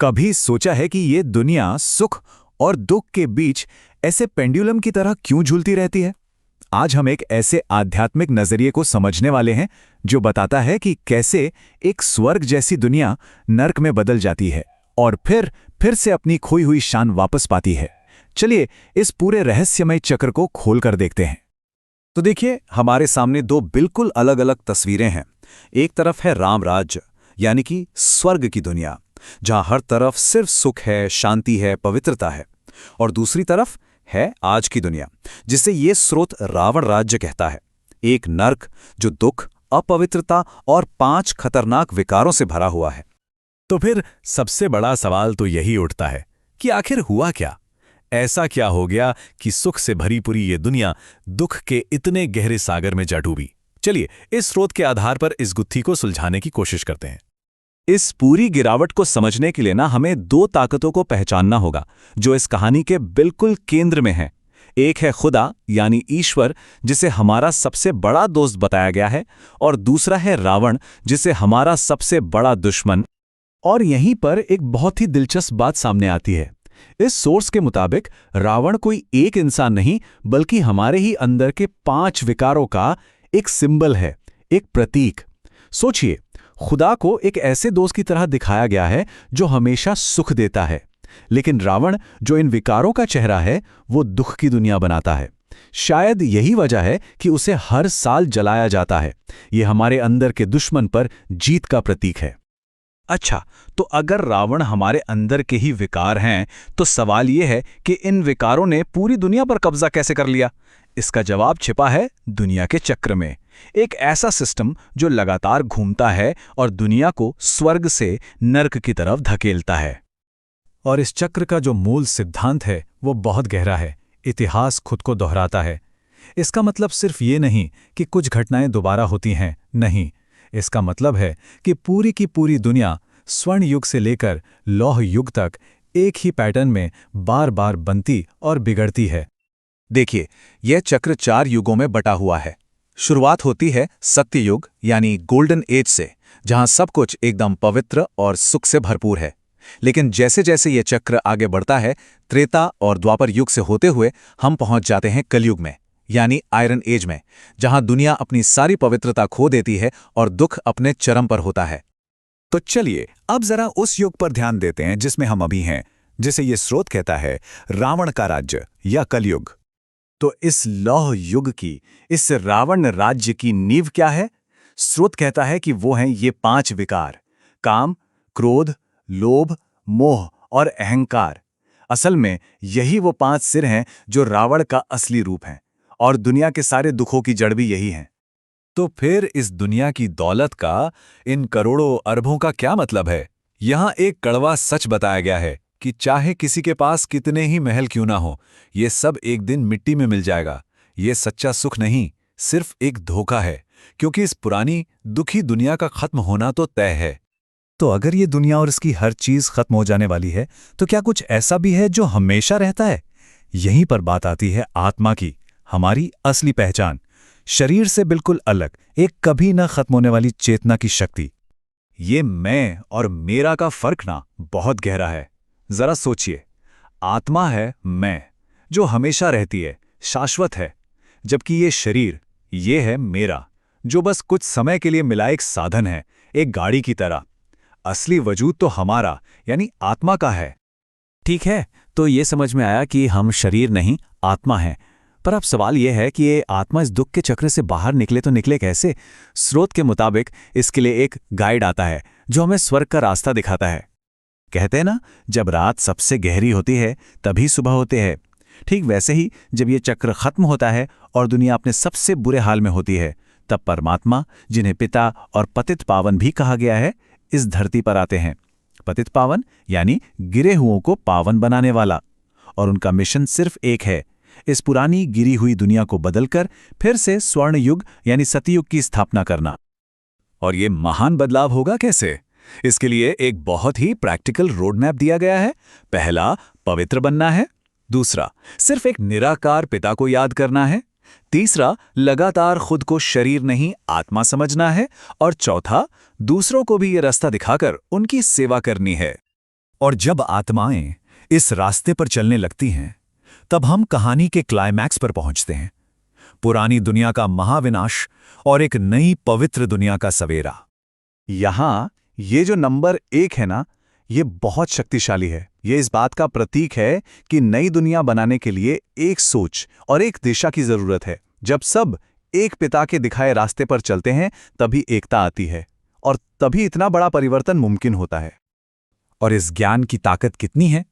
कभी सोचा है कि ये दुनिया सुख और दुख के बीच ऐसे पेंडुलम की तरह क्यों झूलती रहती है? आज हम एक ऐसे आध्यात्मिक नजरिए को समझने वाले हैं जो बताता है कि कैसे एक स्वर्ग जैसी दुनिया नर्क में बदल जाती है और फिर से अपनी खोई हुई शान वापस पाती है। चलिए इस पूरे रहस्यमय चक्र को खोलकर देखते हैं। तो देखिए, हमारे सामने दो बिल्कुल अलग अलग तस्वीरें हैं। एक तरफ है राम राज्य, यानी कि स्वर्ग की दुनिया, जहां हर तरफ सिर्फ सुख है, शांति है, पवित्रता है। और दूसरी तरफ है आज की दुनिया, जिसे ये स्रोत रावण राज्य कहता है। एक नर्क जो दुख, अपवित्रता और 5 खतरनाक विकारों से भरा हुआ है। तो फिर सबसे बड़ा सवाल तो यही उठता है कि आखिर हुआ क्या? ऐसा क्या हो गया कि सुख से भरी पूरी ये दुनिया दुख के इतने गहरे सागर में जा डूबी? चलिए इस स्रोत के आधार पर इस गुत्थी को सुलझाने की कोशिश करते हैं। इस पूरी गिरावट को समझने के लिए हमें 2 ताकतों को पहचानना होगा जो इस कहानी के बिल्कुल केंद्र में है। एक है खुदा यानी ईश्वर, जिसे हमारा सबसे बड़ा दोस्त बताया गया है, और दूसरा है रावण, जिसे हमारा सबसे बड़ा दुश्मन। और यहीं पर एक बहुत ही दिलचस्प बात सामने आती है। इस सोर्स के मुताबिक रावण कोई एक इंसान नहीं, बल्कि हमारे ही अंदर के 5 विकारों का एक सिंबल है, एक प्रतीक। सोचिए, खुदा को एक ऐसे दोस्त की तरह दिखाया गया है जो हमेशा सुख देता है, लेकिन रावण जो इन विकारों का चेहरा है, वो दुख की दुनिया बनाता है। शायद यही वजह है कि उसे हर साल जलाया जाता है। ये हमारे अंदर के दुश्मन पर जीत का प्रतीक है। अच्छा, तो अगर रावण हमारे अंदर के ही विकार हैं, तो सवाल यह है कि इन विकारों ने पूरी दुनिया पर कब्जा कैसे कर लिया? इसका जवाब छिपा है दुनिया के चक्र में। एक ऐसा सिस्टम जो लगातार घूमता है और दुनिया को स्वर्ग से नर्क की तरफ धकेलता है। और इस चक्र का जो मूल सिद्धांत है वो बहुत गहरा है। इतिहास खुद को दोहराता है। इसका मतलब सिर्फ ये नहीं कि कुछ घटनाएं दोबारा होती हैं, नहीं। इसका मतलब है कि पूरी की पूरी दुनिया स्वर्ण युग से लेकर लौह युग तक एक ही पैटर्न में बार बार बनती और बिगड़ती है। देखिए, यह चक्र 4 युगों में बटा हुआ है। शुरुआत होती है सत्य युग यानी गोल्डन एज से, जहां सब कुछ एकदम पवित्र और सुख से भरपूर है। लेकिन जैसे जैसे यह चक्र आगे बढ़ता है, त्रेता और द्वापर युग से होते हुए हम पहुंच जाते हैं कलयुग में, यानी आयरन एज में, जहां दुनिया अपनी सारी पवित्रता खो देती है और दुख अपने चरम पर होता है। तो चलिए अब जरा उस युग पर ध्यान देते हैं जिसमें हम अभी हैं, जिसे ये स्रोत कहता है रावण का राज्य या कलयुग। तो इस लौह युग की, इस रावण राज्य की नींव क्या है? स्रोत कहता है कि वो हैं ये 5 विकार: काम, क्रोध, लोभ, मोह और अहंकार। असल में यही वो 5 सिर हैं जो रावण का असली रूप हैं, और दुनिया के सारे दुखों की जड़ भी यही है। तो फिर इस दुनिया की दौलत का, इन करोड़ों अरबों का क्या मतलब है? यहां एक कड़वा सच बताया गया है कि चाहे किसी के पास कितने ही महल क्यों ना हो, ये सब एक दिन मिट्टी में मिल जाएगा। ये सच्चा सुख नहीं, सिर्फ एक धोखा है, क्योंकि इस पुरानी दुखी दुनिया का खत्म होना तो तय है। तो अगर ये दुनिया और इसकी हर चीज खत्म हो जाने वाली है, तो क्या कुछ ऐसा भी है जो हमेशा रहता है? यहीं पर बात आती है आत्मा की, हमारी असली पहचान, शरीर से बिल्कुल अलग, एक कभी न खत्म होने वाली चेतना की शक्ति। ये मैं और मेरा का फर्क ना बहुत गहरा है। जरा सोचिए, आत्मा है मैं, जो हमेशा रहती है, शाश्वत है, जबकि ये शरीर, ये है मेरा, जो बस कुछ समय के लिए मिला एक साधन है, एक गाड़ी की तरह। असली वजूद तो हमारा यानी आत्मा का है। ठीक है, तो ये समझ में आया कि हम शरीर नहीं, आत्मा हैं। पर अब सवाल यह है कि ये आत्मा इस दुख के चक्र से बाहर निकले तो निकले कैसे? स्रोत के मुताबिक इसके लिए एक गाइड आता है जो हमें स्वर्ग का रास्ता दिखाता है। कहते हैं ना, जब रात सबसे गहरी होती है तभी सुबह होते है। ठीक वैसे ही जब ये चक्र खत्म होता है और दुनिया अपने सबसे बुरे हाल में होती है, तब परमात्मा, जिन्हें पिता और पतित पावन भी कहा गया है, इस धरती पर आते हैं। पतित पावन यानी गिरे हुओं को पावन बनाने वाला। और उनका मिशन सिर्फ एक है, इस पुरानी गिरी हुई दुनिया को बदलकर फिर से स्वर्ण युग यानी सतयुग की स्थापना करना। और ये महान बदलाव होगा कैसे? इसके लिए एक बहुत ही प्रैक्टिकल रोड मैप दिया गया है। पहला, पवित्र बनना है। दूसरा, सिर्फ एक निराकार पिता को याद करना है। तीसरा, लगातार खुद को शरीर नहीं आत्मा समझना है। और चौथा, दूसरों को भी ये रास्ता दिखाकर उनकी सेवा करनी है। और जब आत्माएं इस रास्ते पर चलने लगती हैं, तब हम कहानी के क्लाइमैक्स पर पहुंचते हैं। पुरानी दुनिया का महाविनाश और एक नई पवित्र दुनिया का सवेरा। यहाँ ये जो नंबर 1 है ना, ये बहुत शक्तिशाली है। ये इस बात का प्रतीक है कि नई दुनिया बनाने के लिए एक सोच और एक दिशा की जरूरत है। जब सब एक पिता के दिखाए रास्ते पर चलते हैं, तभी एकता आती है और तभी इतना बड़ा परिवर्तन मुमकिन होता है। और इस ज्ञान की ताकत कितनी है?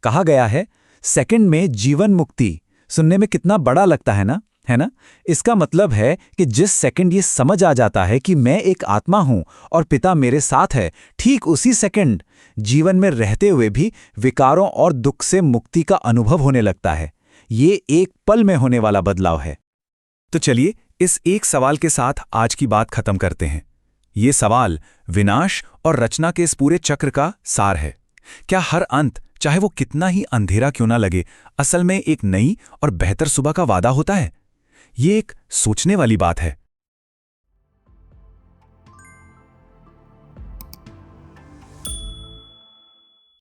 कहा गया है, सेकंड में जीवन मुक्ति। सुनने में कितना बड़ा लगता है ना, है ना? इसका मतलब है कि जिस सेकंड ये समझ आ जाता है कि मैं एक आत्मा हूं और पिता मेरे साथ है, ठीक उसी सेकंड जीवन में रहते हुए भी विकारों और दुख से मुक्ति का अनुभव होने लगता है। ये एक पल में होने वाला बदलाव है। तो चलिए इस एक सवाल के साथ आज की बात खत्म करते हैं। ये सवाल विनाश और रचना के इस पूरे चक्र का सार है। क्या हर अंत, चाहे वो कितना ही अंधेरा क्यों ना लगे, असल में एक नई और बेहतर सुबह का वादा होता है? ये एक सोचने वाली बात है।